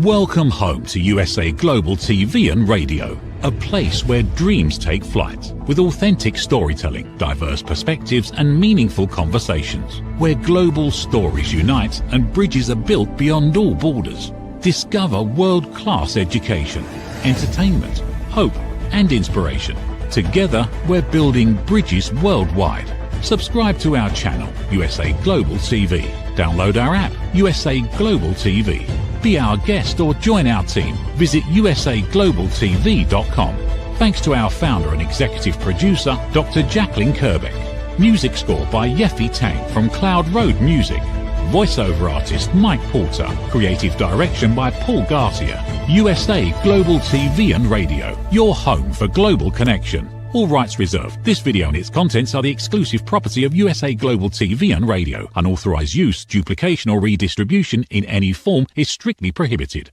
Welcome home to USA Global TV and Radio, a place where dreams take flight, with authentic storytelling, diverse perspectives and meaningful conversations, where global stories unite and bridges are built beyond all borders. Discover world-class education, entertainment, hope and inspiration. Together, we're building bridges worldwide. Subscribe to our channel, USA Global TV. Download our app, USA Global TV. Be our guest or join our team. Visit usaglobaltv.com. Thanks to our founder and executive producer, Dr. Jacqueline Kerbeck. Music score by Yeffy Tang from Cloud Road Music. Voiceover artist Mike Porter. Creative direction by Paul Garcia. USA Global TV and Radio, your home for global connection. All rights reserved. This video and its contents are the exclusive property of USA Global TV and Radio. Unauthorized use, duplication or redistribution in any form is strictly prohibited.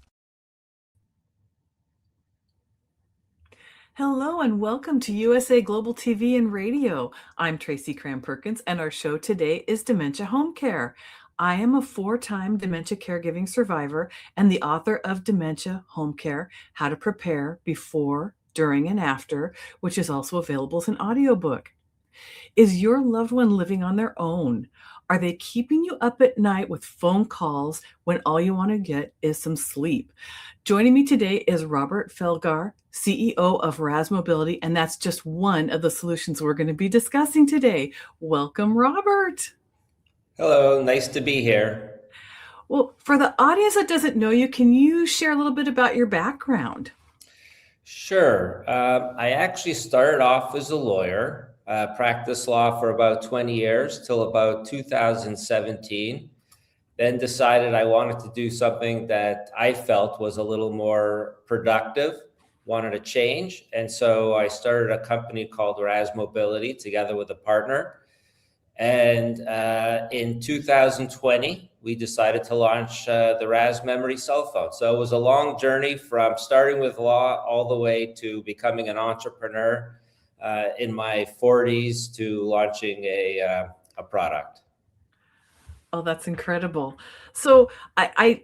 Hello and welcome to USA Global TV and Radio. I'm TRACY PERKINS and our show today is Dementia Home Care. I am a 4-time dementia caregiving survivor and the author of Dementia Home Care, How to Prepare Before, During, and After, which is also available as an audiobook. Is your loved one living on their own? Are they keeping you up at night with phone calls when all you want to get is some sleep? Joining me today is Robert Felgar, CEO of RAZ Mobility, and that's just one of the solutions we're going to be discussing today. Welcome, Robert. Hello, nice to be here. Well, for the audience that doesn't know you, can you share a little bit about your background? Sure. I actually started off as a lawyer, practiced law for about 20 years till about 2017, then decided I wanted to do something that I felt was a little more productive, wanted to change. And so I started a company called RAZ Mobility together with a partner. And in 2020, we decided to launch the RAZ Memory cell phone. So it was a long journey from starting with law all the way to becoming an entrepreneur in my 40s to launching a product. Oh, that's incredible. So I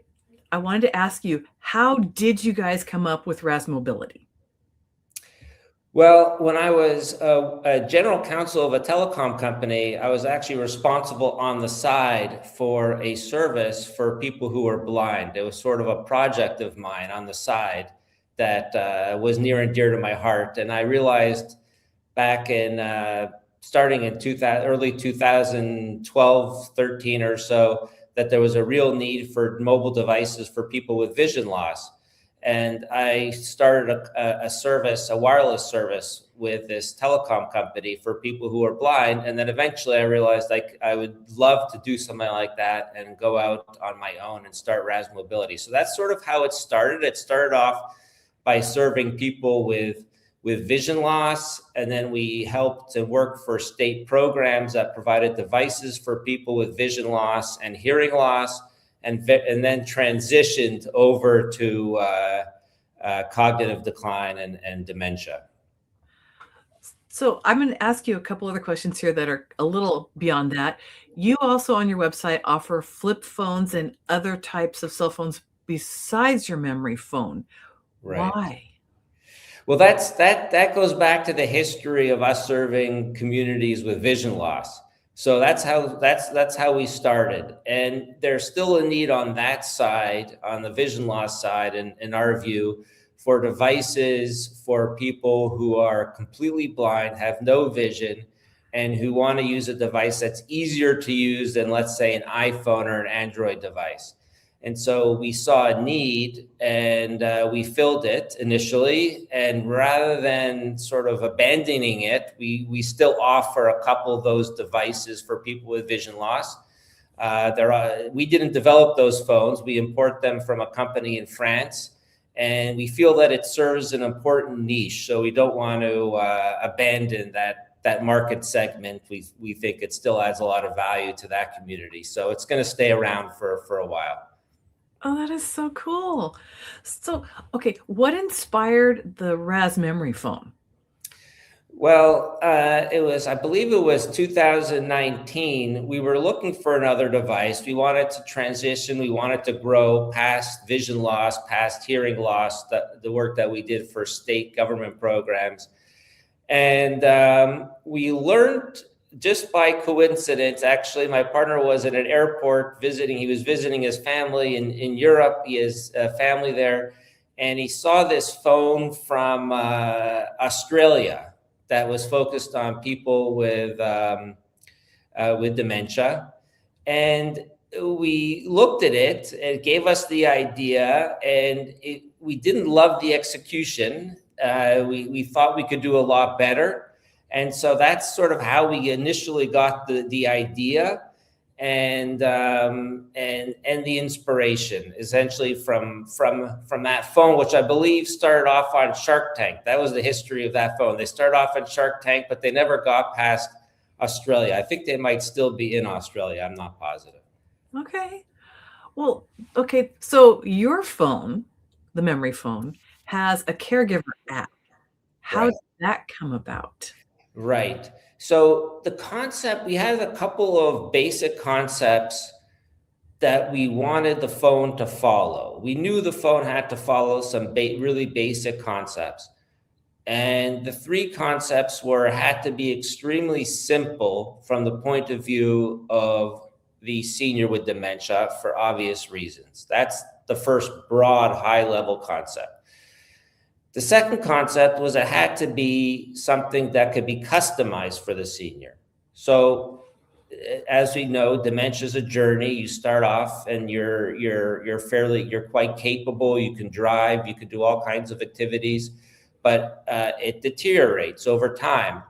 wanted to ask you, how did you guys come up with RAZ Mobility? Well, when I was a general counsel of a telecom company, I was actually responsible on the side for a service for people who are blind. It was sort of a project of mine on the side that was near and dear to my heart. And I realized back in starting in early 2012, 13 or so, that there was a real need for mobile devices for people with vision loss. And I started a service, a wireless service with this telecom company for people who are blind. And then eventually I realized I would love to do something like that and go out on my own and start RAZ Mobility. So that's sort of how it started. It started off by serving people with vision loss. And then we helped to work for state programs that provided devices for people with vision loss and hearing loss. And then transitioned over to cognitive decline and dementia. So I'm going to ask you a couple other questions here that are a little beyond that. You also on your website offer flip phones and other types of cell phones besides your memory phone. Right. Why? Well, that goes back to the history of us serving communities with vision loss. So that's how we started. And there's still a need on that side, on the vision loss side, in our view, for devices for people who are completely blind, have no vision, and who want to use a device that's easier to use than, let's say, an iPhone or an Android device. And so we saw a need and we filled it initially. And rather than sort of abandoning it, we still offer a couple of those devices for people with vision loss. We didn't develop those phones. We import them from a company in France. And we feel that it serves an important niche. So we don't want to abandon that market segment. We think it still adds a lot of value to that community. So it's going to stay around for a while. Oh, that is so cool. So, okay, what inspired the RAZ memory phone? Well, I believe it was 2019. We were looking for another device. We wanted to transition. We wanted to grow past vision loss, past hearing loss, the work that we did for state government programs. And we learned just by coincidence, actually, my partner was at an airport visiting. He was visiting his family in Europe. He has a family there. And he saw this phone from Australia that was focused on people with dementia. And we looked at it, it gave us the idea, and we didn't love the execution. We thought we could do a lot better. And so that's sort of how we initially got the idea and the inspiration, essentially from that phone, which I believe started off on Shark Tank. That was the history of that phone. They started off on Shark Tank, but they never got past Australia. I think they might still be in Australia. I'm not positive. Okay. Well, okay. So your phone, the memory phone, has a caregiver app. How did that come about? Right. So the concept, we had a couple of basic concepts that we wanted the phone to follow. We knew the phone had to follow some really basic concepts. And the three concepts had to be extremely simple from the point of view of the senior with dementia for obvious reasons. That's the first broad, high-level concept. The second concept was it had to be something that could be customized for the senior. So as we know, dementia is a journey. You start off and you're quite capable. You can drive, you can do all kinds of activities, but it deteriorates over time.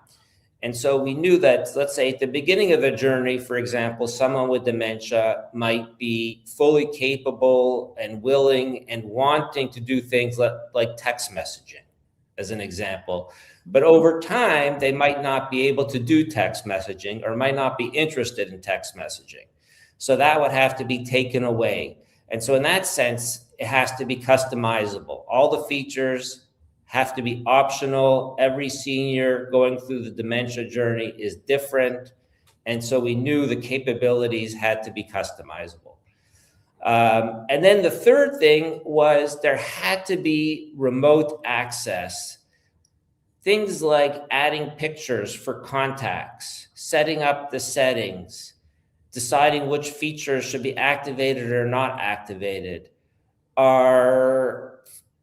And so we knew that, let's say at the beginning of the journey, for example, someone with dementia might be fully capable and willing and wanting to do things like text messaging, as an example. But over time, they might not be able to do text messaging or might not be interested in text messaging. So that would have to be taken away. And so in that sense, it has to be customizable. All the features have to be optional. Every senior going through the dementia journey is different. And so we knew the capabilities had to be customizable. And then the third thing was there had to be remote access. Things like adding pictures for contacts, setting up the settings, deciding which features should be activated or not activated are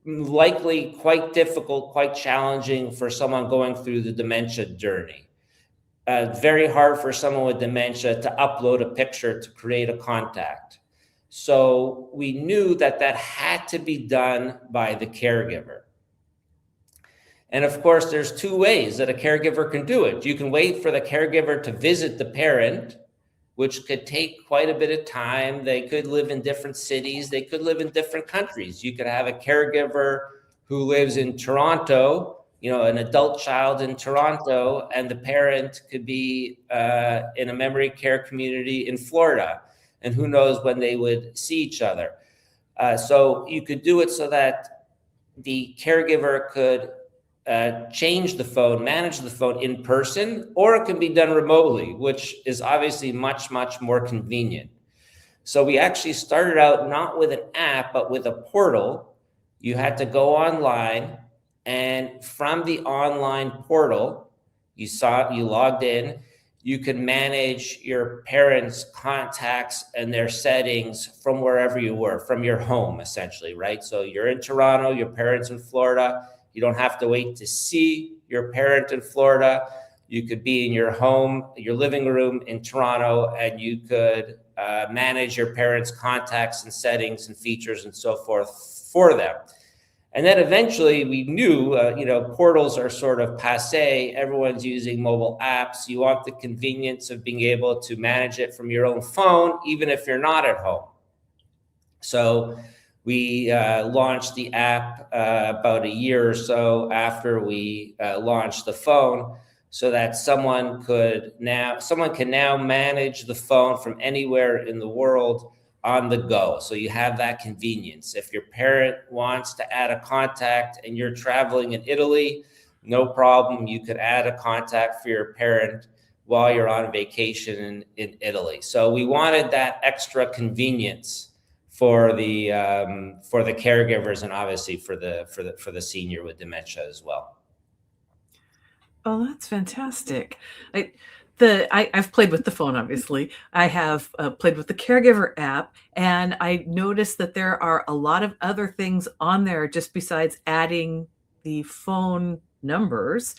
likely quite difficult, quite challenging for someone going through the dementia journey. Very hard for someone with dementia to upload a picture to create a contact. So we knew that had to be done by the caregiver. And of course, there's two ways that a caregiver can do it. You can wait for the caregiver to visit the parent, which could take quite a bit of time. They could live in different cities. They could live in different countries. You could have a caregiver who lives in Toronto, an adult child in Toronto, and the parent could be in a memory care community in Florida. And who knows when they would see each other. So you could do it so that the caregiver could change the phone, manage the phone in person, or it can be done remotely, which is obviously much, much more convenient. So we actually started out not with an app, but with a portal. You had to go online, and from the online portal, you logged in, you could manage your parents' contacts and their settings from wherever you were, from your home, essentially, right? So you're in Toronto, your parents in Florida. You don't have to wait to see your parent in Florida. You could be in your home, your living room in Toronto, and you could manage your parents' contacts and settings and features and so forth for them. And then eventually we knew, portals are sort of passé. Everyone's using mobile apps. You want the convenience of being able to manage it from your own phone, even if you're not at home. So we launched the app about a year or so after we launched the phone, so that someone can now manage the phone from anywhere in the world on the go. So you have that convenience. If your parent wants to add a contact and you're traveling in Italy, no problem. You could add a contact for your parent while you're on vacation in Italy. So we wanted that extra convenience for the caregivers, and obviously for the senior with dementia as well. Oh, that's fantastic. I've played with the phone, obviously. I have played with the Caregiver app, and I noticed that there are a lot of other things on there just besides adding the phone numbers.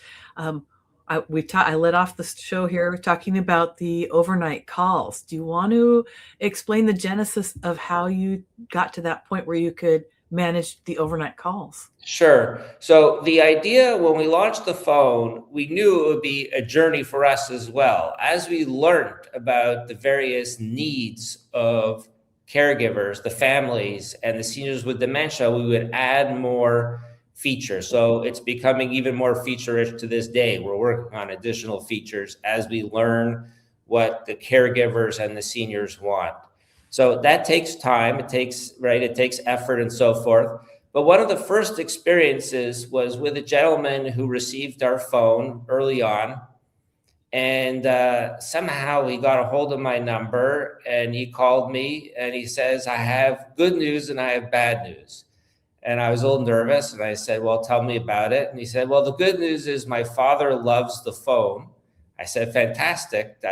I led off the show here talking about the overnight calls. Do you want to explain the genesis of how you got to that point where you could manage the overnight calls? Sure. So the idea when we launched the phone, we knew it would be a journey for us as well. As we learned about the various needs of caregivers, the families, and the seniors with dementia, we would add more features. So it's becoming even more feature-rich to this day. We're working on additional features as we learn what the caregivers and the seniors want. So that takes time, it takes effort and so forth. But one of the first experiences was with a gentleman who received our phone early on. And somehow he got a hold of my number and he called me and he says, I have good news and I have bad news. And I was a little nervous and I said, well, tell me about it. And he said, well, the good news is my father loves the phone. I said, fantastic.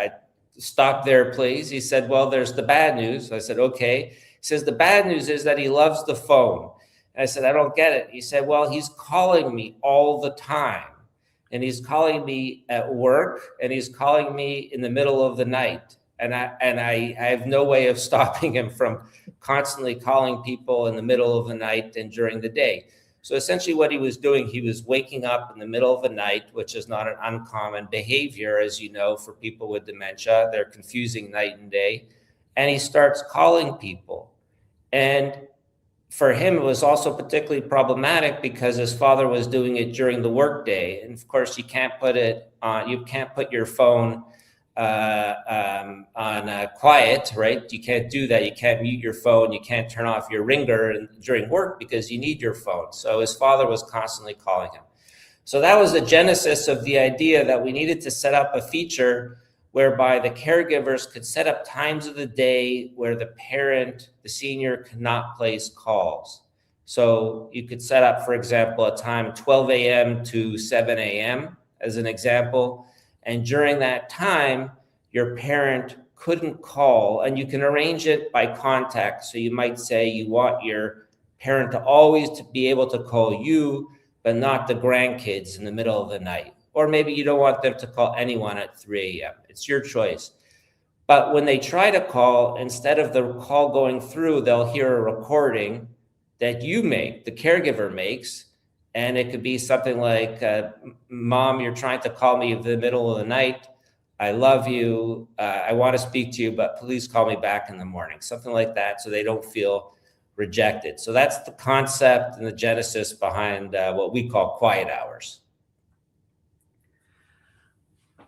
Stop there, please. He said, well, there's the bad news. I said, okay. He says, the bad news is that he loves the phone. And I said, I don't get it. He said, well, he's calling me all the time. And he's calling me at work and he's calling me in the middle of the night. And I have no way of stopping him from constantly calling people in the middle of the night and during the day. So essentially what he was doing, he was waking up in the middle of the night, which is not an uncommon behavior, as you know, for people with dementia. They're confusing night and day. And he starts calling people. And for him, it was also particularly problematic because his father was doing it during the workday. And of course, you can't put your phone on quiet, right? You can't do that. You can't mute your phone. You can't turn off your ringer during work because you need your phone. So his father was constantly calling him. So that was the genesis of the idea that we needed to set up a feature whereby the caregivers could set up times of the day where the parent, the senior, could not place calls. So you could set up, for example, a time 12 a.m. to 7 a.m. as an example. And during that time, your parent couldn't call, and you can arrange it by contact. So you might say you want your parent to always to be able to call you, but not the grandkids in the middle of the night. Or maybe you don't want them to call anyone at 3 a.m. It's your choice. But when they try to call, instead of the call going through, they'll hear a recording that you make, the caregiver makes. And it could be something like, Mom, you're trying to call me in the middle of the night. I love you. I want to speak to you, but please call me back in the morning. Something like that, so they don't feel rejected. So that's the concept and the genesis behind what we call quiet hours.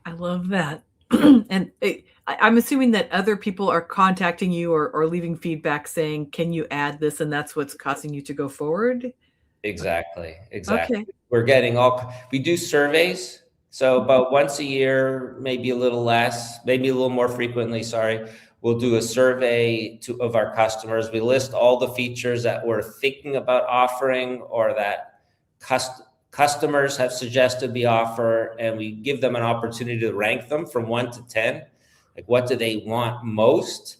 I love that. And I'm assuming that other people are contacting you or leaving feedback saying, can you add this? And that's what's causing you to go forward? Exactly. Okay. We're getting we do surveys. So about once a year, maybe a little less, maybe a little more frequently, we'll do a survey of our customers. We list all the features that we're thinking about offering or that customers have suggested we offer, and we give them an opportunity to rank them from 1 to 10. Like, what do they want most?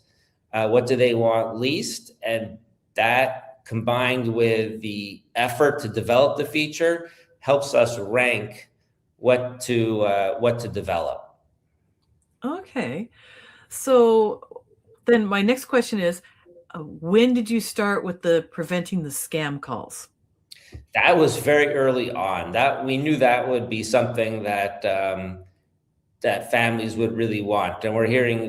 What do they want least? And that, combined with the effort to develop the feature, helps us rank what to develop. Okay. So then my next question is, when did you start with the preventing the scam calls? That was very early on. That we knew that would be something that that families would really want. And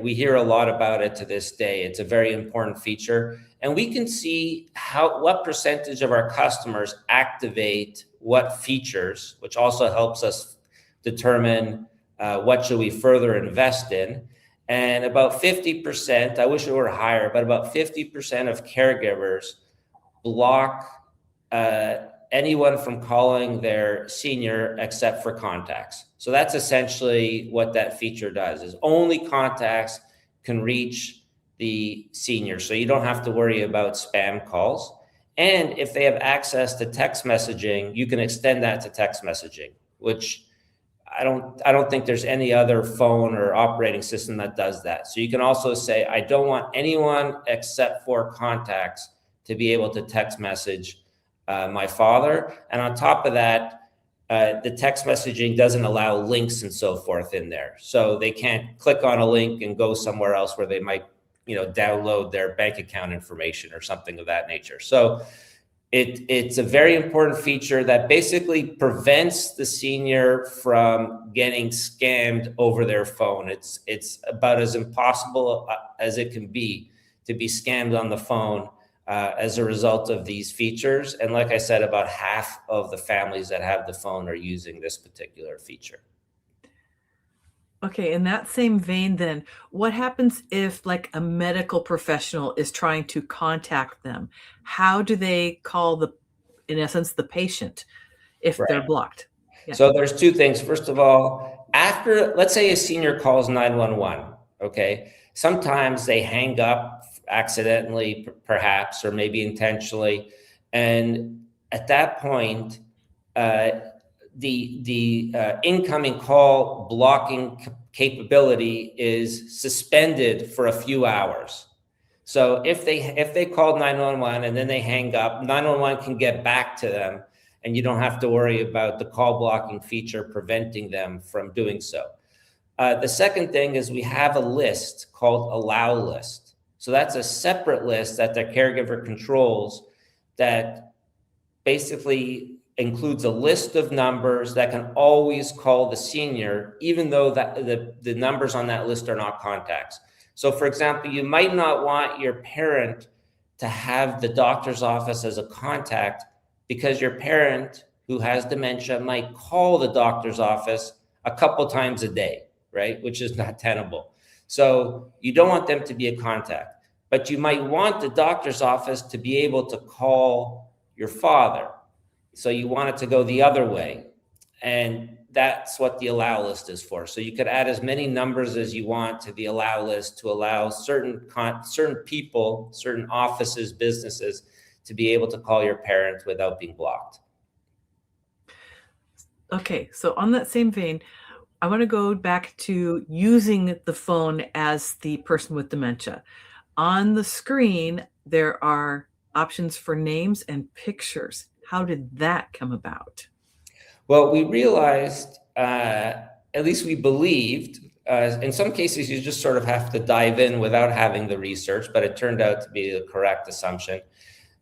we hear a lot about it to this day. It's a very important feature. And we can see what percentage of our customers activate what features, which also helps us determine what should we further invest in. And about 50%, I wish it were higher, but about 50% of caregivers block anyone from calling their senior except for contacts. So that's essentially what that feature does, is only contacts can reach the senior. So you don't have to worry about spam calls. And if they have access to text messaging, you can extend that to text messaging, which I don't think there's any other phone or operating system that does that. So you can also say, I don't want anyone except for contacts to be able to text message my father. And on top of that, the text messaging doesn't allow links and so forth in there. So they can't click on a link and go somewhere else where they might, download their bank account information or something of that nature. So it's a very important feature that basically prevents the senior from getting scammed over their phone. It's about as impossible as it can be to be scammed on the phone as a result of these features. And like I said, about half of the families that have the phone are using this particular feature. Okay, in that same vein then, what happens if like a medical professional is trying to contact them? How do they call in essence, the patient if they're blocked? Yeah. So there's two things. First of all, let's say a senior calls 911, okay? Sometimes they hang up accidentally, perhaps, or maybe intentionally. And at that point, the incoming call blocking capability is suspended for a few hours. So if they called 911 and then they hang up, 911 can get back to them, and you don't have to worry about the call blocking feature preventing them from doing so. The second thing is we have a list called Allow List. So that's a separate list that the caregiver controls that basically includes a list of numbers that can always call the senior, even though the numbers on that list are not contacts. So for example, you might not want your parent to have the doctor's office as a contact because your parent who has dementia might call the doctor's office a couple times a day, right? Which is not tenable. So you don't want them to be a contact, but you might want the doctor's office to be able to call your father. So you want it to go the other way. And that's what the allow list is for. So you could add as many numbers as you want to the allow list to allow certain people, certain offices, businesses to be able to call your parent without being blocked. Okay, so on that same vein, I want to go back to using the phone as the person with dementia. On the screen, there are options for names and pictures. How did that come about? Well, we realized, at least we believed, in some cases you just sort of have to dive in without having the research, but it turned out to be the correct assumption,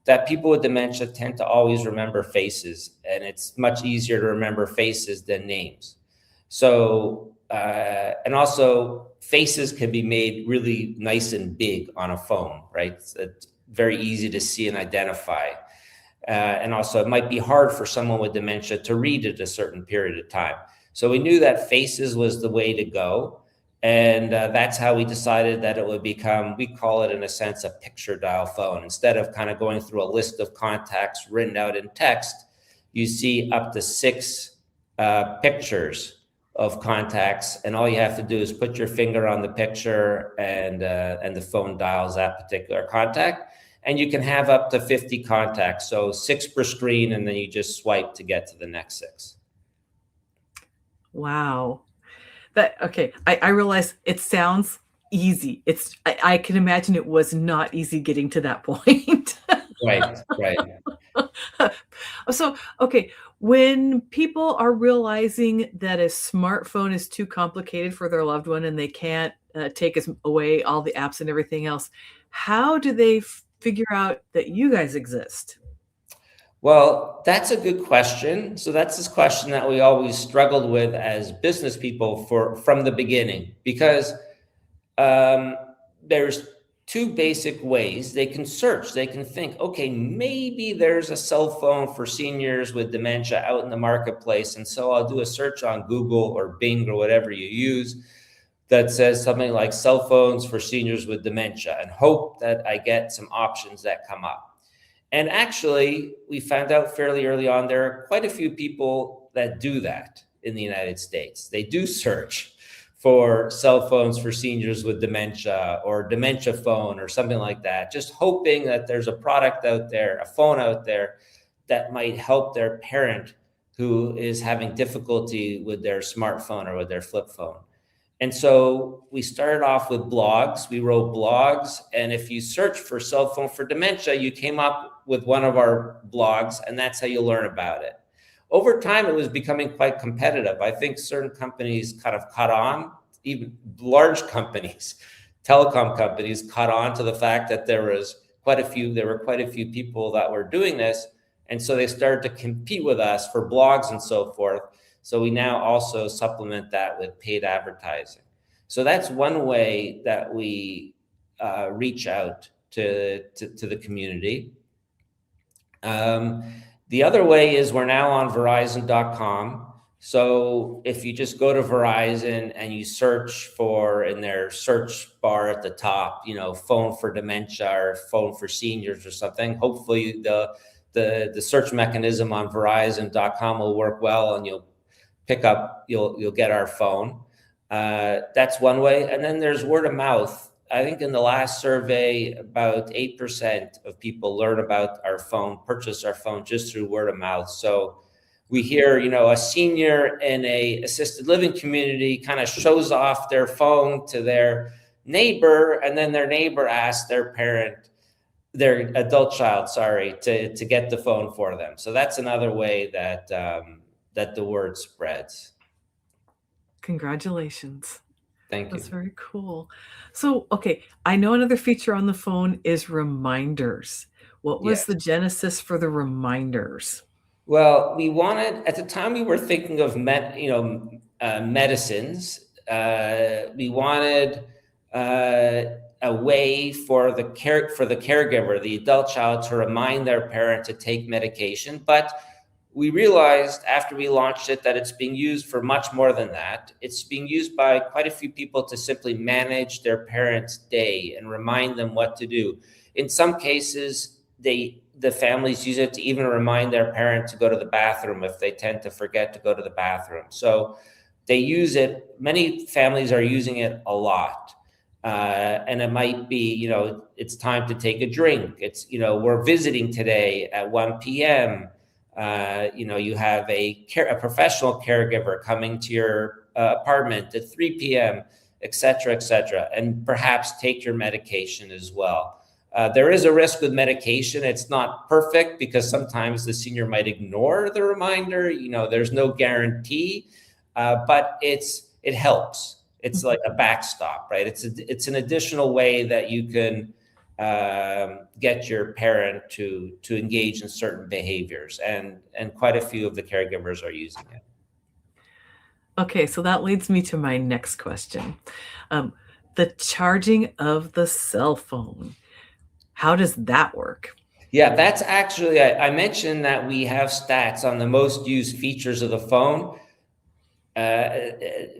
that people with dementia tend to always remember faces, and it's much easier to remember faces than names. So, and also faces can be made really nice and big on a phone, right? It's very easy to see and identify. And also it might be hard for someone with dementia to read at a certain period of time. So we knew that faces was the way to go. And that's how we decided that it would become, we call it in a sense, a picture dial phone. Instead of kind of going through a list of contacts written out in text, you see up to 6 pictures of contacts. And all you have to do is put your finger on the picture and the phone dials that particular contact. And you can have up to 50 contacts. So 6 per screen, and then you just swipe to get to the next 6. Wow. Okay. I realize it sounds easy. I can imagine it was not easy getting to that point. Right. So, okay. When people are realizing that a smartphone is too complicated for their loved one and they can't take away all the apps and everything else, how do they figure out that you guys exist? Well, that's a good question. So that's this question that we always struggled with as business people from the beginning, because there's 2 basic ways they can search. They can think, okay, maybe there's a cell phone for seniors with dementia out in the marketplace. And so I'll do a search on Google or Bing or whatever you use that says something like cell phones for seniors with dementia and hope that I get some options that come up. And actually, we found out fairly early on, there are quite a few people that do that in the United States. They do search for cell phones for seniors with dementia or dementia phone or something like that, just hoping that there's a product out there, a phone out there that might help their parent who is having difficulty with their smartphone or with their flip phone. And so we started off with blogs. We wrote blogs. And if you search for cell phone for dementia, you came up with one of our blogs, and that's how you learn about it. Over time, it was becoming quite competitive. I think certain companies kind of caught on, even large companies, telecom companies caught on to the fact that there were quite a few people that were doing this. And so they started to compete with us for blogs and so forth. So we now also supplement that with paid advertising. So that's one way that we reach out to the community. The other way is we're now on Verizon.com. So if you just go to Verizon and you search for, in their search bar at the top, phone for dementia or phone for seniors or something, hopefully the search mechanism on Verizon.com will work well, and you'll get our phone. That's one way. And then there's word of mouth. I think in the last survey, about 8% of people learn about our phone, purchase our phone just through word of mouth. So we hear, a senior in a assisted living community kind of shows off their phone to their neighbor, and then their neighbor asks their adult child, to get the phone for them. So that's another way that the word spreads. Congratulations. Thank you. That's very cool. So, okay, I know another feature on the phone is reminders. What was the genesis for the reminders? Well, at the time we were thinking of medicines. We wanted a way for the caregiver, the adult child, to remind their parent to take medication. But we realized after we launched it that it's being used for much more than that. It's being used by quite a few people to simply manage their parents' day and remind them what to do. In some cases, the families use it to even remind their parent to go to the bathroom if they tend to forget to go to the bathroom. So they use it. Many families are using it a lot. And it might be, it's time to take a drink. It's, we're visiting today at 1 p.m. You have a professional caregiver coming to your apartment at 3 p.m., et cetera, and perhaps take your medication as well. There is a risk with medication. It's not perfect because sometimes the senior might ignore the reminder. There's no guarantee, but it helps. It's like a backstop, right? It's an additional way that you can get your parent to engage in certain behaviors, and quite a few of the caregivers are using it. Okay, so that leads me to my next question. The charging of the cell phone. How does that work? Yeah, that's actually, I mentioned that we have stats on the most used features of the phone,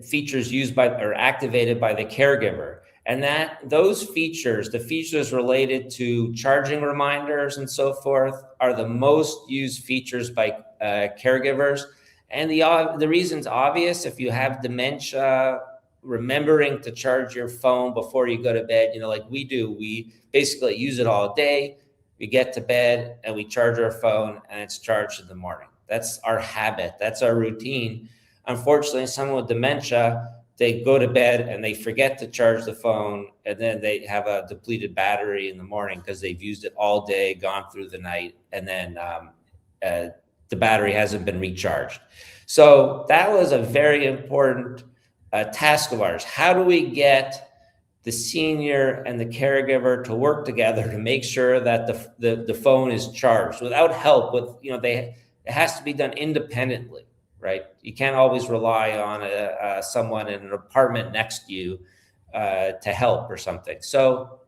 features used by or activated by the caregiver. And those features, the features related to charging reminders and so forth, are the most used features by caregivers. And the reason's obvious. If you have dementia, remembering to charge your phone before you go to bed, like we do, we basically use it all day. We get to bed and we charge our phone, and it's charged in the morning. That's our habit. That's our routine. Unfortunately, someone with dementia, they go to bed and they forget to charge the phone, and then they have a depleted battery in the morning because they've used it all day, gone through the night, and then the battery hasn't been recharged. So that was a very important task of ours. How do we get the senior and the caregiver to work together to make sure that the phone is charged without help? It has to be done independently. Right? You can't always rely on someone in an apartment next to you to help or something. So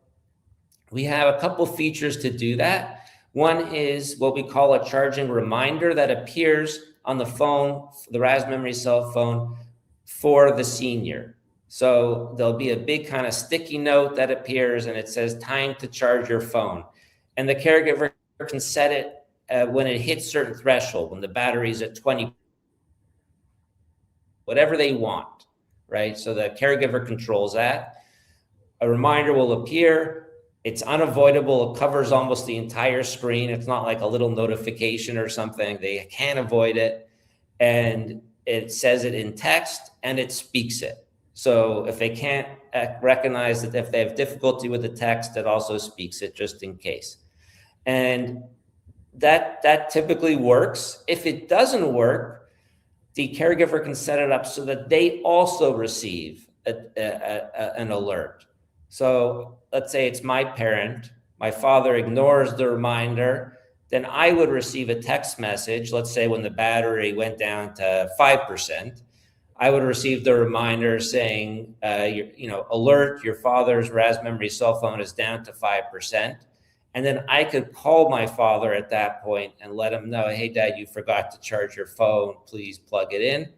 we have a couple features to do that. One is what we call a charging reminder that appears on the phone, the Raz Memory cell phone, for the senior. So there'll be a big kind of sticky note that appears, and it says time to charge your phone. And the caregiver can set it when it hits certain threshold, when the battery's at 20, whatever they want, right? So the caregiver controls that. A reminder will appear. It's unavoidable. It covers almost the entire screen. It's not like a little notification or something. They can't avoid it. And it says it in text and it speaks it. So if they can't recognize that, if they have difficulty with the text, it also speaks it just in case. And that typically works. If it doesn't work, the caregiver can set it up so that they also receive an alert. So let's say it's my parent, my father ignores the reminder, then I would receive a text message. Let's say when the battery went down to 5%, I would receive the reminder saying, alert, your father's RAZ memory cell phone is down to 5%. And then I could call my father at that point and let him know, hey, Dad, you forgot to charge your phone. Please plug it in.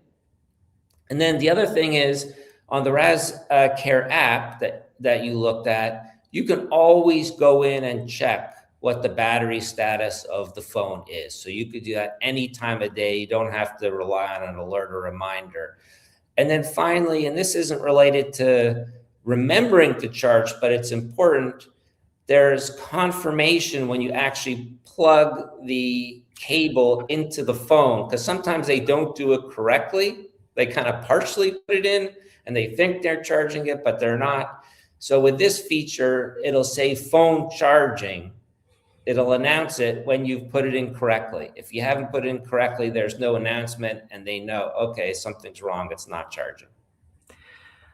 And then the other thing is, on the RAZ Care app that you looked at, you can always go in and check what the battery status of the phone is. So you could do that any time of day. You don't have to rely on an alert or reminder. And then finally, and this isn't related to remembering to charge, but it's important, there's confirmation when you actually plug the cable into the phone, because sometimes they don't do it correctly. They kind of partially put it in and they think they're charging it, but they're not. So with this feature, it'll say phone charging. It'll announce it when you've put it in correctly. If you haven't put it in correctly, there's no announcement and they know, okay, something's wrong, it's not charging.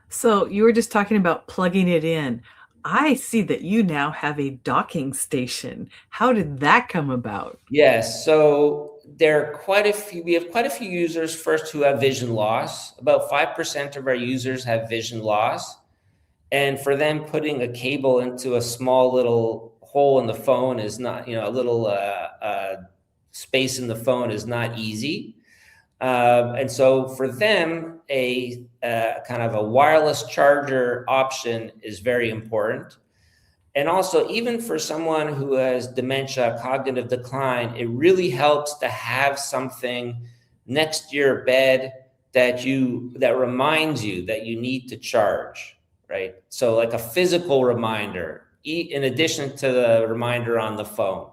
So you were just talking about plugging it in. I see that you now have a docking station. How did that come about? Yes, so there are quite a few. We have quite a few users first who have vision loss. About 5% of our users have vision loss. And for them, putting a cable into a small little hole in the phone is not, a little space in the phone is not easy. And so for them, a kind of a wireless charger option is very important. And also, even for someone who has dementia, cognitive decline, it really helps to have something next to your bed that reminds you that you need to charge, right? So like a physical reminder, in addition to the reminder on the phone.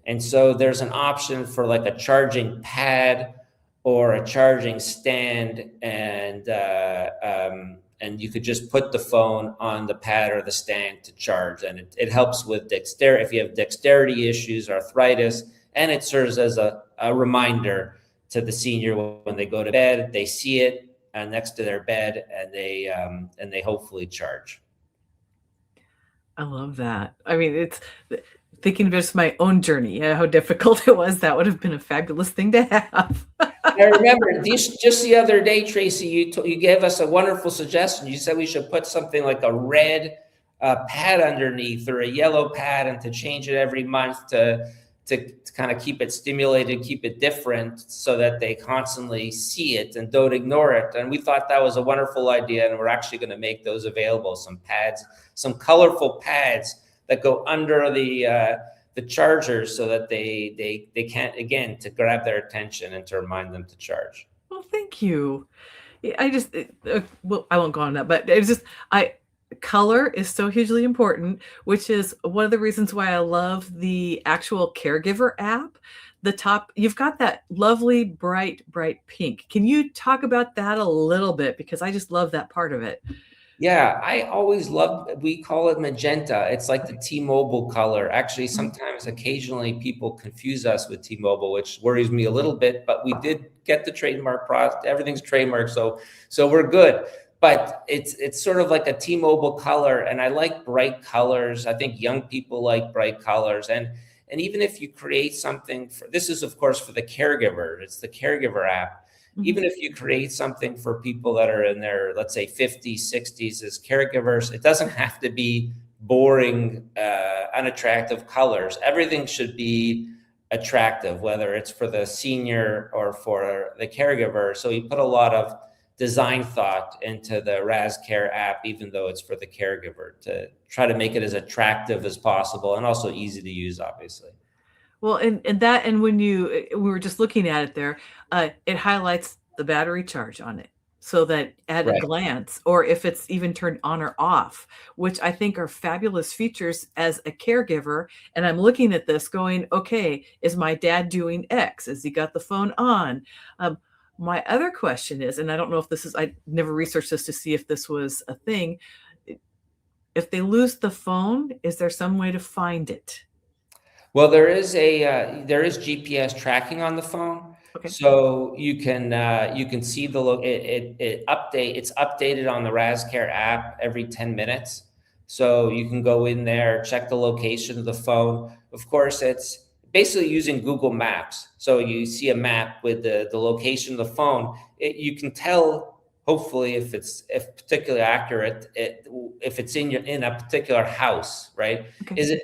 And so there's an option for like a charging pad or a charging stand, and you could just put the phone on the pad or the stand to charge. And it helps with dexterity, if you have dexterity issues, arthritis, and it serves as a reminder to the senior when they go to bed. They see it next to their bed, and they hopefully charge. I love that. I mean, it's thinking of just my own journey, how difficult it was. That would have been a fabulous thing to have. I remember just the other day, Tracy, you gave us a wonderful suggestion. You said we should put something like a red pad underneath or a yellow pad, and to change it every month to kind of keep it stimulated, keep it different, so that they constantly see it and don't ignore it. And we thought that was a wonderful idea, and we're actually going to make those available. Some pads, some colorful pads that go under the chargers, so that they can't, again, to grab their attention and to remind them to charge. Well, thank you. I just, well, I won't go on that, but it's just, color is so hugely important, which is one of the reasons why I love the actual Caregiver app. The top, you've got that lovely, bright pink. Can you talk about that a little bit? Because I just love that part of it. Yeah, I always loved, we call it magenta. It's like the T-Mobile color. Actually, sometimes, occasionally, people confuse us with T-Mobile, which worries me a little bit, but we did get the trademark product. Everything's trademarked, so we're good. But it's sort of like a T-Mobile color, and I like bright colors. I think young people like bright colors. And even if you create something, this is, of course, for the caregiver. It's the Caregiver app. Even if you create something for people that are in their, let's say, 50s, 60s as caregivers, it doesn't have to be boring, unattractive colors. Everything should be attractive, whether it's for the senior or for the caregiver. So you put a lot of design thought into the RAZ Care app, even though it's for the caregiver, to try to make it as attractive as possible and also easy to use, obviously. Well, and when we were just looking at it there, it highlights the battery charge on it so that at a Right. glance, or if it's even turned on or off, which I think are fabulous features as a caregiver. And I'm looking at this going, okay, is my dad doing X? Has he got the phone on? My other question is, and I don't know if this is, I never researched this to see if this was a thing. If they lose the phone, is there some way to find it? Well, there is GPS tracking on the phone, Okay. so you can see it's updated on the RAZ Care app every 10 minutes. So you can go in there, check the location of the phone. Of course, it's basically using Google Maps. So you see a map with the location of the phone. You can tell, hopefully, if particularly accurate, if it's in a particular house, right? Okay. Is it?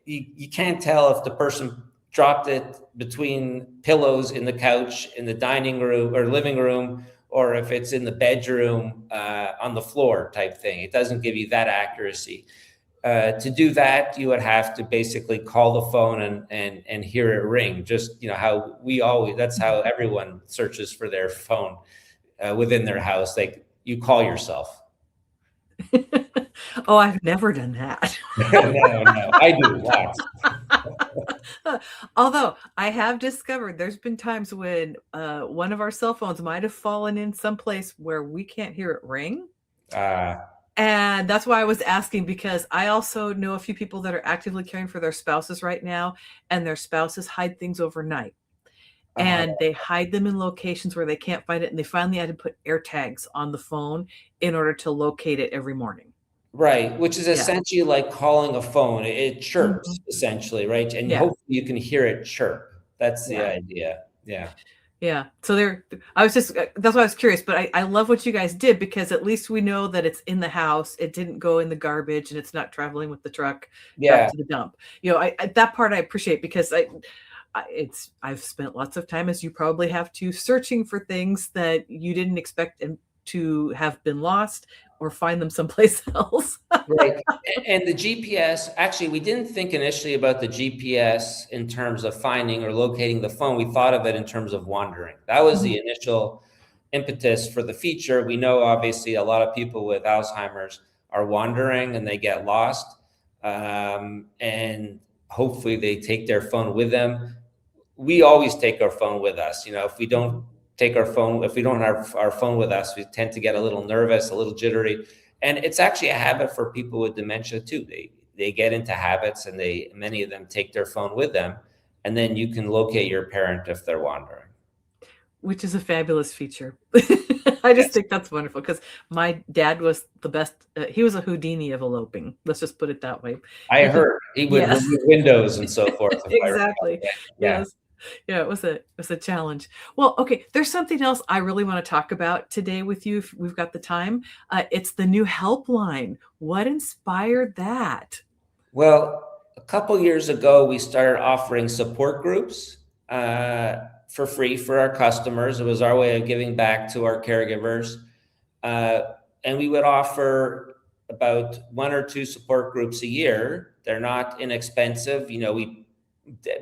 You can't tell if the person dropped it between pillows in the couch in the dining room or living room, or if it's in the bedroom on the floor type thing. It doesn't give you that accuracy. To do that, you would have to basically call the phone and hear it ring. Just, how that's how everyone searches for their phone within their house. Like, you call yourself. Oh, I've never done that. No, I do lots. Although I have discovered there's been times when one of our cell phones might have fallen in someplace where we can't hear it ring. And that's why I was asking, because I also know a few people that are actively caring for their spouses right now, and their spouses hide things overnight. And they hide them in locations where they can't find it. And they finally had to put air tags on the phone in order to locate it every morning. Right, which is essentially like calling a phone. It chirps essentially, right? And Yeah. hopefully you can hear it chirp. That's the Yeah. idea. Yeah. Yeah. So I was just, that's why I was curious, but I love what you guys did, because at least we know that it's in the house. It didn't go in the garbage, and it's not traveling with the truck back to the dump. That part I appreciate, because I've spent lots of time, as you probably have too, searching for things that you didn't expect to have been lost or find them someplace else. Right. And the GPS, actually, we didn't think initially about the GPS in terms of finding or locating the phone. We thought of it in terms of wandering. That was the initial impetus for the feature. We know, obviously, a lot of people with Alzheimer's are wandering and they get lost. And hopefully they take their phone with them. We always take our phone with us. If we don't have our phone with us, we tend to get a little nervous, a little jittery. And it's actually a habit for people with dementia too. They get into habits, and many of them take their phone with them, and then you can locate your parent if they're wandering. Which is a fabulous feature. I just think that's wonderful, because my dad was the best. He was a Houdini of eloping. Let's just put it that way. I heard he would remove windows and so forth. Exactly. Yeah. Yes. Yeah, it was a challenge. Well, okay, there's something else I really want to talk about today with you, if we've got the time. It's the new helpline. What inspired that? Well, a couple years ago, we started offering support groups for free for our customers. It was our way of giving back to our caregivers. And we would offer about 1 or 2 support groups a year. They're not inexpensive.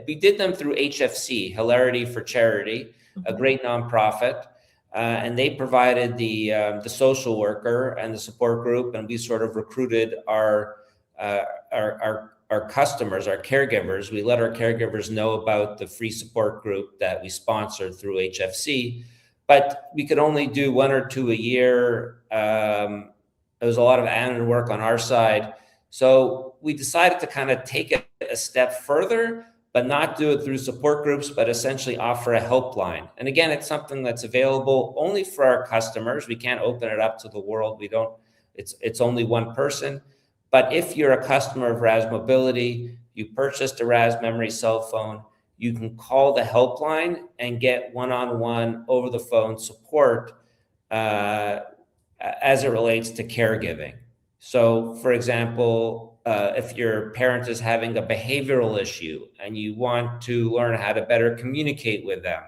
We did them through HFC, Hilarity for Charity, a great nonprofit, and they provided the social worker and the support group, and we sort of recruited our customers, our caregivers. We let our caregivers know about the free support group that we sponsored through HFC, but we could only do 1 or 2 a year. It was a lot of admin work on our side, so we decided to kind of take it a step further, but not do it through support groups, but essentially offer a helpline. And again, it's something that's available only for our customers. We can't open it up to the world. It's only one person. But if you're a customer of Raz Mobility, you purchased a Raz Memory cell phone, you can call the helpline and get one-on-one over the phone support as it relates to caregiving. So, for example, if your parent is having a behavioral issue and you want to learn how to better communicate with them,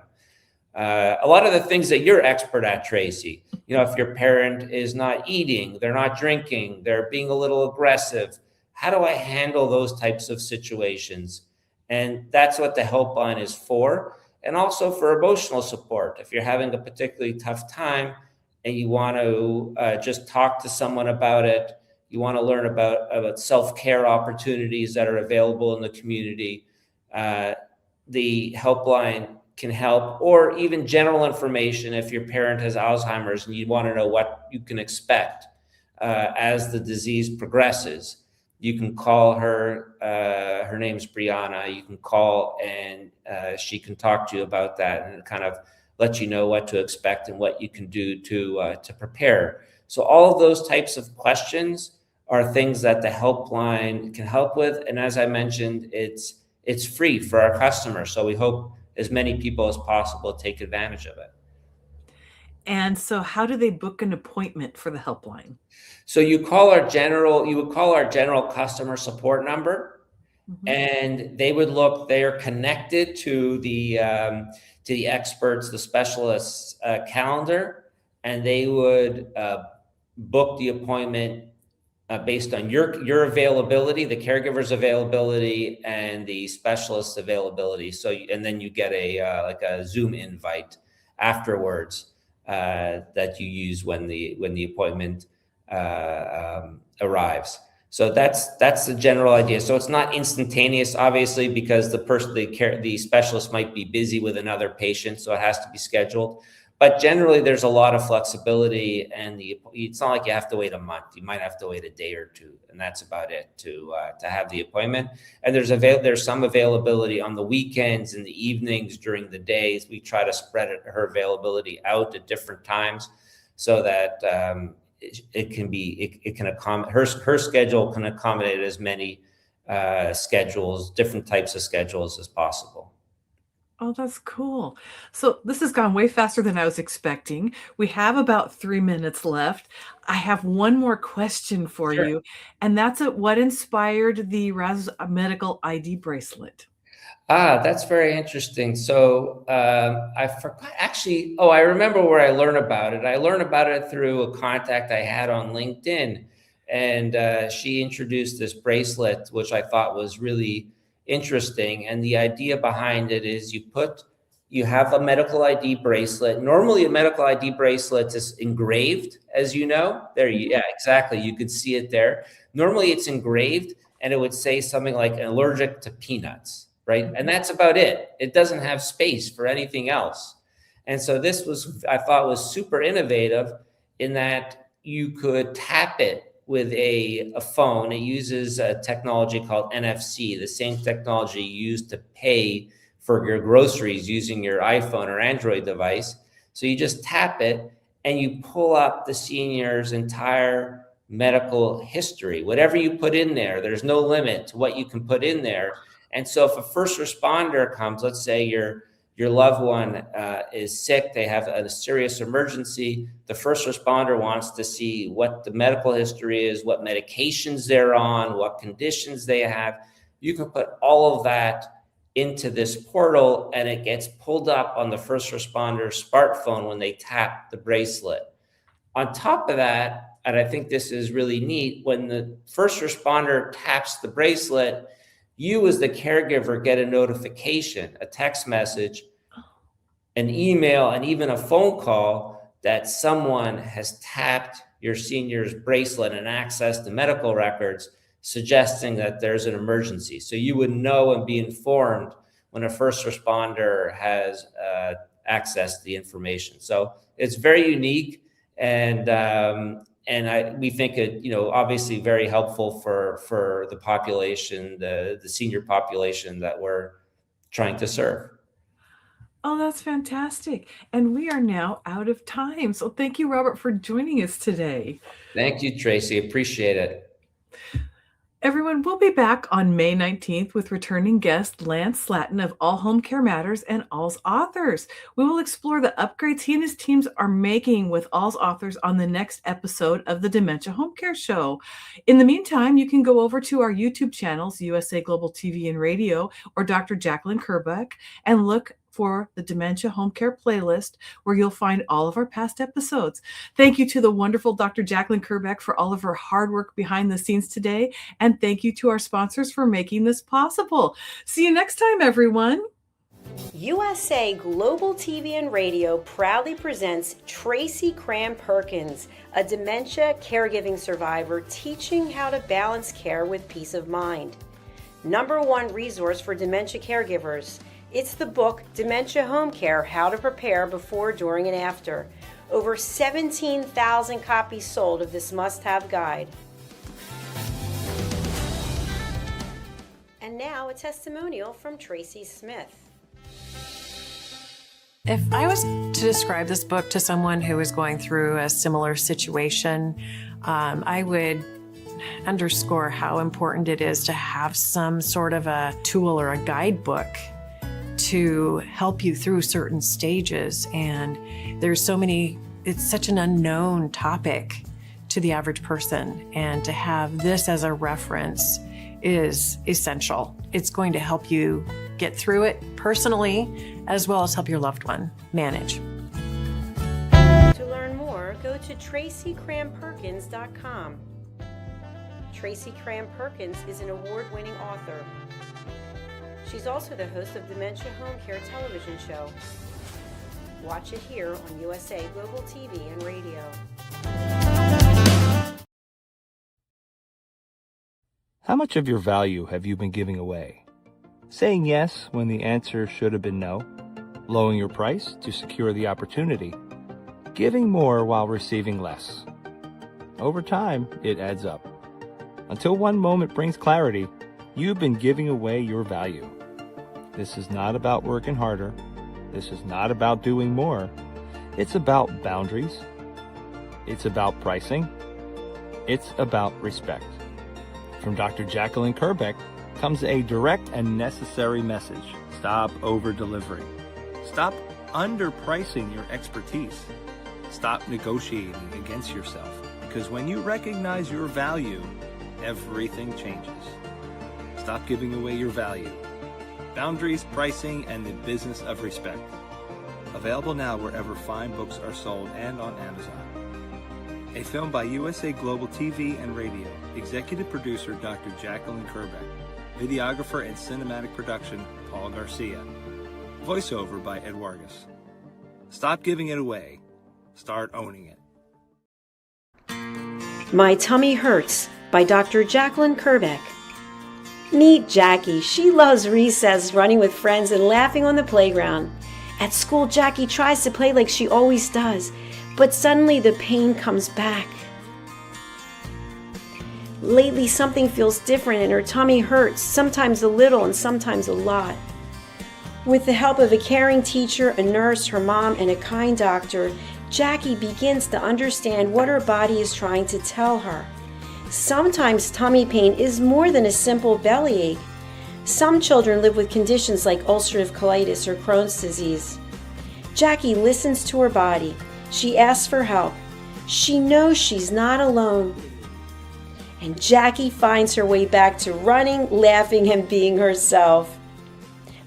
a lot of the things that you're expert at, Tracy, if your parent is not eating, they're not drinking, they're being a little aggressive, how do I handle those types of situations? And that's what the helpline is for. And also for emotional support. If you're having a particularly tough time and you want to just talk to someone about it, you want to learn about self-care opportunities that are available in the community, the helpline can help, or even general information if your parent has Alzheimer's and you want to know what you can expect as the disease progresses. You can call her. Her name's Brianna. You can call and she can talk to you about that and kind of let you know what to expect and what you can do to prepare. So all of those types of questions are things that the helpline can help with. And as I mentioned, it's free for our customers. So we hope as many people as possible take advantage of it. And so how do they book an appointment for the helpline? So you would call our general customer support number, and they would look, they are connected to the experts, the specialists calendar, and they would book the appointment based on your availability, the caregiver's availability, and the specialist's availability. So, and then you get like a Zoom invite afterwards that you use when the appointment arrives. So that's the general idea. So it's not instantaneous, obviously, because the specialist might be busy with another patient, so it has to be scheduled. But generally, there's a lot of flexibility, and it's not like you have to wait a month. You might have to wait a day or two, and that's about it to have the appointment. And there's some availability on the weekends and the evenings during the days. We try to spread her availability out at different times so that her schedule can accommodate as many different types of schedules as possible. Oh, that's cool. So this has gone way faster than I was expecting. We have about 3 minutes left. I have one more question for you, and that's what inspired the RAZ Medical ID bracelet? That's very interesting. So I forgot actually. Oh, I remember where I learned about it. I learned about it through a contact I had on LinkedIn, and she introduced this bracelet, which I thought was really interesting. And the idea behind it is you have a medical ID bracelet. Normally a medical ID bracelet is engraved, as you know. Yeah, exactly. You could see it there. Normally it's engraved and it would say something like allergic to peanuts, right? And that's about it. It doesn't have space for anything else. And so I thought was super innovative in that you could tap it with a phone. It uses a technology called NFC, the same technology used to pay for your groceries using your iPhone or Android device. So you just tap it and you pull up the senior's entire medical history. Whatever you put in there, there's no limit to what you can put in there. And so if a first responder comes, let's say your loved one is sick, they have a serious emergency, the first responder wants to see what the medical history is, what medications they're on, what conditions they have. You can put all of that into this portal and it gets pulled up on the first responder's smartphone when they tap the bracelet. On top of that, and I think this is really neat, when the first responder taps the bracelet, you as the caregiver get a notification, a text message, an email, and even a phone call that someone has tapped your senior's bracelet and accessed the medical records, suggesting that there's an emergency. So you would know and be informed when a first responder has accessed the information. So it's very unique, and we think it, obviously very helpful for the population, the senior population that we're trying to serve. Oh, that's fantastic. And we are now out of time. So thank you, Robert, for joining us today. Thank you, Tracy. Appreciate it. Everyone, we'll be back on May 19th with returning guest Lance Slatton of All Home Care Matters and All's Authors. We will explore the upgrades he and his teams are making with All's Authors on the next episode of the Dementia Home Care Show. In the meantime, you can go over to our YouTube channels, USA Global TV and Radio, or Dr. Jacqueline Kerbuck, and look for the Dementia Home Care playlist, where you'll find all of our past episodes. Thank you to the wonderful Dr. Jacqueline Kerbeck for all of her hard work behind the scenes today. And thank you to our sponsors for making this possible. See you next time, everyone. USA Global TV and Radio proudly presents TRACY CRAM PERKINS, a dementia caregiving survivor teaching how to balance care with peace of mind. #1 resource for dementia caregivers. It's the book Dementia Home Care: How to Prepare Before, During, and After. Over 17,000 copies sold of this must-have guide. And now a testimonial from Tracy Smith. If I was to describe this book to someone who is going through a similar situation, I would underscore how important it is to have some sort of a tool or a guidebook to help you through certain stages. And there's so many, it's such an unknown topic to the average person. And to have this as a reference is essential. It's going to help you get through it personally, as well as help your loved one manage. To learn more, go to TRACYCRAMPERKINS.com. Tracy Cram Perkins is an award-winning author. She's also the host of Dementia Home Care television show. Watch it here on USA Global TV and Radio. How much of your value have you been giving away? Saying yes when the answer should have been no? Lowering your price to secure the opportunity? Giving more while receiving less? Over time, it adds up. Until one moment brings clarity, you've been giving away your value. This is not about working harder. This is not about doing more. It's about boundaries. It's about pricing. It's about respect. From Dr. Jacqueline Kerbeck comes a direct and necessary message. Stop over-delivering. Stop underpricing your expertise. Stop negotiating against yourself. Because when you recognize your value, everything changes. Stop giving away your value. Boundaries, pricing, and the business of respect. Available now wherever fine books are sold and on Amazon. A film by USA Global TV and Radio. Executive producer Dr. Jacqueline Kerbeck. Videographer and cinematic production Paul Garcia. Voiceover by Ed Wargas. Stop giving it away. Start owning it. My Tummy Hurts by Dr. Jacqueline Kerbeck. Meet Jackie. She loves recess, running with friends, and laughing on the playground. At school, Jackie tries to play like she always does, but suddenly the pain comes back. Lately, something feels different and her tummy hurts, sometimes a little and sometimes a lot. With the help of a caring teacher, a nurse, her mom, and a kind doctor, Jackie begins to understand what her body is trying to tell her. Sometimes tummy pain is more than a simple bellyache. Some children live with conditions like ulcerative colitis or Crohn's disease. Jackie listens to her body. She asks for help. She knows she's not alone. And Jackie finds her way back to running, laughing, and being herself.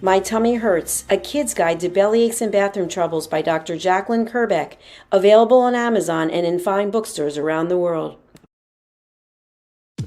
My Tummy Hurts, a kid's guide to bellyaches and bathroom troubles by Dr. Jacqueline Kerbeck, available on Amazon and in fine bookstores around the world.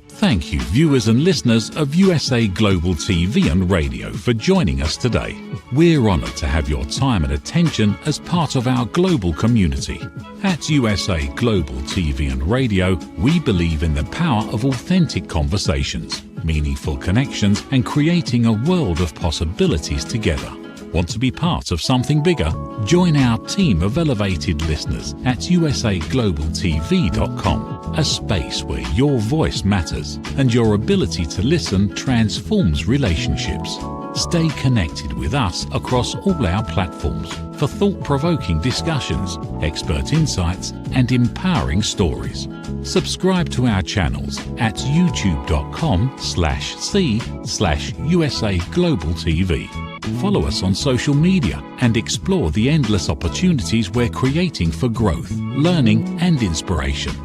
Thank you, viewers and listeners of USA Global TV and Radio, for joining us today. We're honoured to have your time and attention as part of our global community. At USA Global TV and Radio, we believe in the power of authentic conversations, meaningful connections, and creating a world of possibilities together. Want to be part of something bigger? Join our team of elevated listeners at usaglobaltv.com, a space where your voice matters and your ability to listen transforms relationships. Stay connected with us across all our platforms for thought-provoking discussions, expert insights, and empowering stories. Subscribe to our channels at youtube.com/c/USA Global TV. Follow us on social media and explore the endless opportunities we're creating for growth, learning, and inspiration.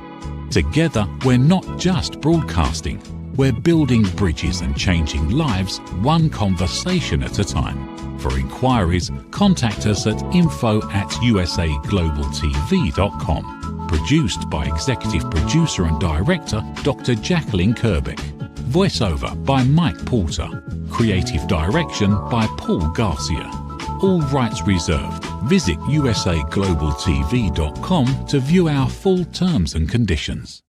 Together, we're not just broadcasting, we're building bridges and changing lives one conversation at a time. For For inquiries, contact us at info@usaglobaltv.com. Produced by Executive Producer and Director Dr. Jacqueline Kerbeck. Voiceover by Mike Porter. Creative Direction by Paul Garcia. All rights reserved. Visit usaglobaltv.com to view our full terms and conditions.